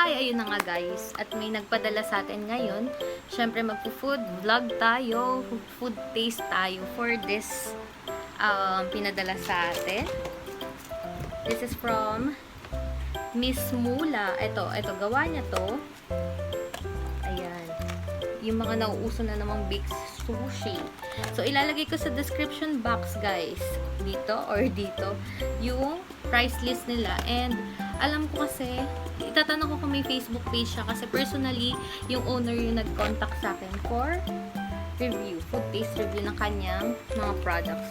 Hi! Ayun na nga guys. At may nagpadala sa atin ngayon. Siyempre magpo-food vlog tayo. Food taste tayo for this pinadala sa atin. This is from Miss Mula. Ito, gawa niya to. Ayan. Yung mga nauuso na namang big sushi. So, ilalagay ko sa description box guys. Dito or dito. Yung price list nila. And alam ko kasi, itatanong ko kung may Facebook page siya kasi personally, yung owner yung nag-contact sa akin for review, food taste review ng kanyang mga products.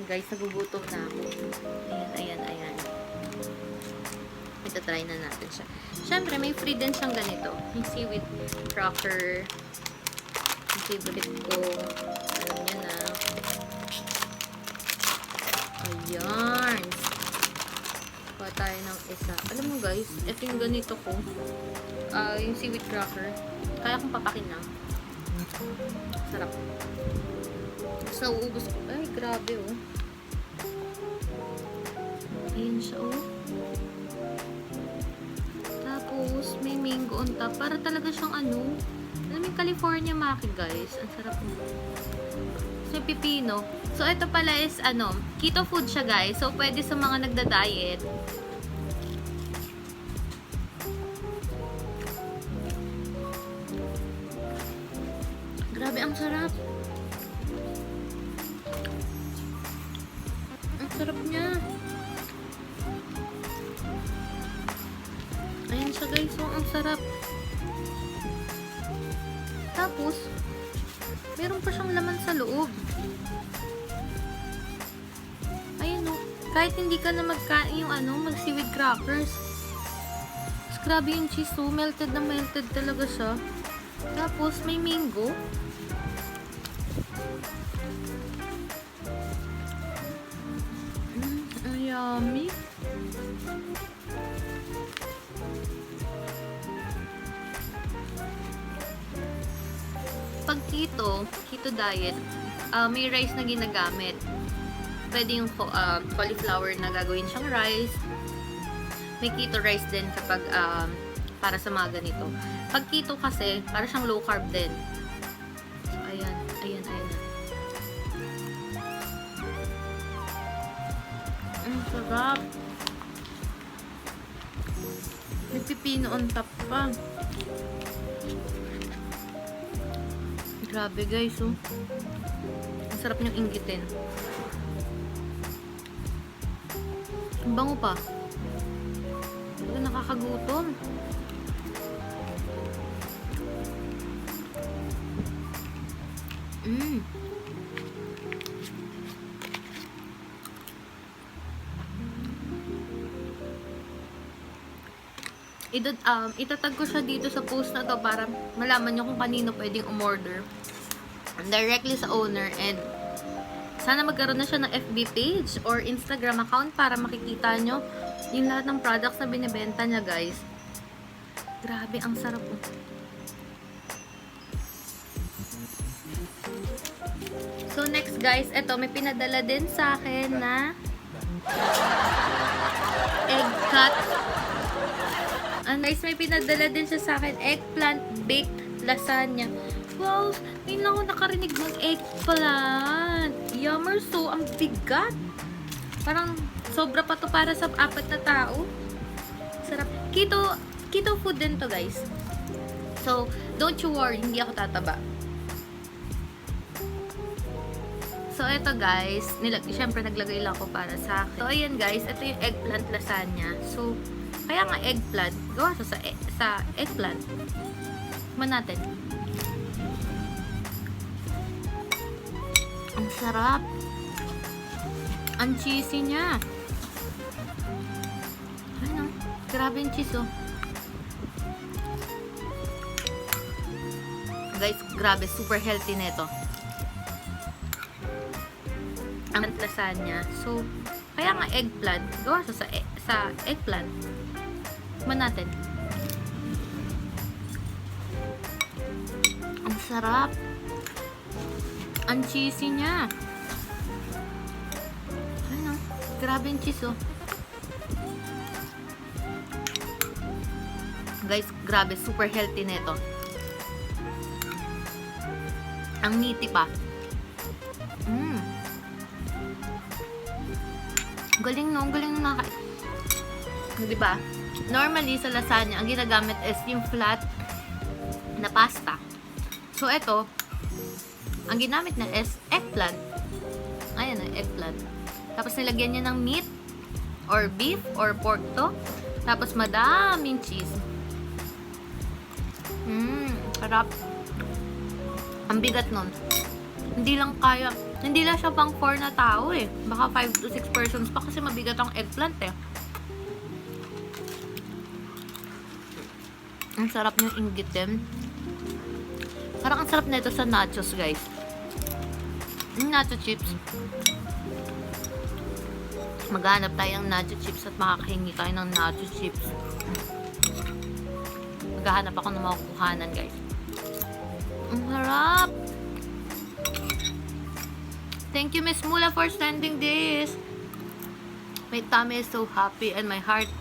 Guys, nagugutom na ako. Ayan. Ito, try na natin siya. Siyempre, may free din siyang ganito. Yung seaweed cracker. Yung favorite ko. Alam nyo na. Ayan. Kuha tayo ng isa. Alam mo guys, ito yung ganito ko. Yung seaweed cracker. Kaya kong papakin na. Sarap. So, uubos ko. Ay, grabe oh. Ayan siya, oh. Tapos, may mango on top. Para talaga siyang ano. Alam mo yung California Maki, guys. Ang sarap mo. So, pipino. So, ito pala is, keto food siya, guys. So, pwede sa mga nagda-diet. Grabe, ang sarap. Ang sarap niya. Ayan siya guys, so ang sarap. Tapos, meron pa siyang laman sa loob. Ayan o. Kahit hindi ka na magkain yung mag-seaweed crackers. Mas grabe yung cheese, so melted na melted talaga siya. Tapos, may mango. Yummy. Pag keto diet, may rice na ginagamit. Pwede yung cauliflower na gagawin siyang rice. May keto rice din kapag para sa mga ganito. Pag keto kasi, para siyang low carb din. So, ayan. Ang sarap. May pipino on top pa. Grabe guys, oh. Ang sarap niyang inggitin. Ang bango pa. Talaga nakakagutom. Itatag ko siya dito sa post na to para malaman nyo kung kanino pwedeng umorder directly sa owner, and sana magkaroon na siya ng FB page or Instagram account para makikita nyo yung lahat ng products na binibenta niya guys. Grabe, ang sarap po. So next guys, eto may pinadala din sa akin na egg cut. And guys, may pinadala din siya sa akin, eggplant baked lasagna. Wow, ngayon lang ako nakarinig ng eggplant. Yummer, so ang bigat. Parang sobra pa to para sa 4 na tao. Sarap. Keto food din to guys. So, don't you worry, hindi ako tataba. So, ito guys, syempre naglagay lang ako para sa akin. So, ayan guys, ito yung eggplant lasagna. So, kaya nga eggplant, gawa siya sa eggplant. Tikman natin. Ang sarap. Ang cheesy niya. Ano? Grabe yung cheese, oh. Guys, grabe. Super healthy nito. Ang lasagna. So, kaya nga eggplant. Gawa sa eggplant. Tikman natin. Ang sarap. Ang cheesy niya. Ano? Grabe yung cheese, oh. Guys, grabe. Super healthy nito. Ang meaty pa. Galing no, galing nung diba? Normally sa lasagna, ang ginagamit is yung flat na pasta. So, ito, ang ginamit na is eggplant. Ayan, eggplant. Tapos nilagyan niya ng meat or beef or pork to. Tapos madaming cheese. Sarap. Ang bigat nun. Hindi lang siya pang 4 na tao eh. Baka 5 to 6 persons pa kasi mabigat ang eggplant eh. Ang sarap niyang inggitin. Parang ang sarap na ito sa nachos, guys. Yung nacho chips. Maghanap tayo ng nacho chips at makakahingi tayo ng nacho chips. Maghahanap ako ng makukuhanan, guys. Ang harap! Thank you, Miss Mula, for sending this. My tummy is so happy and my heart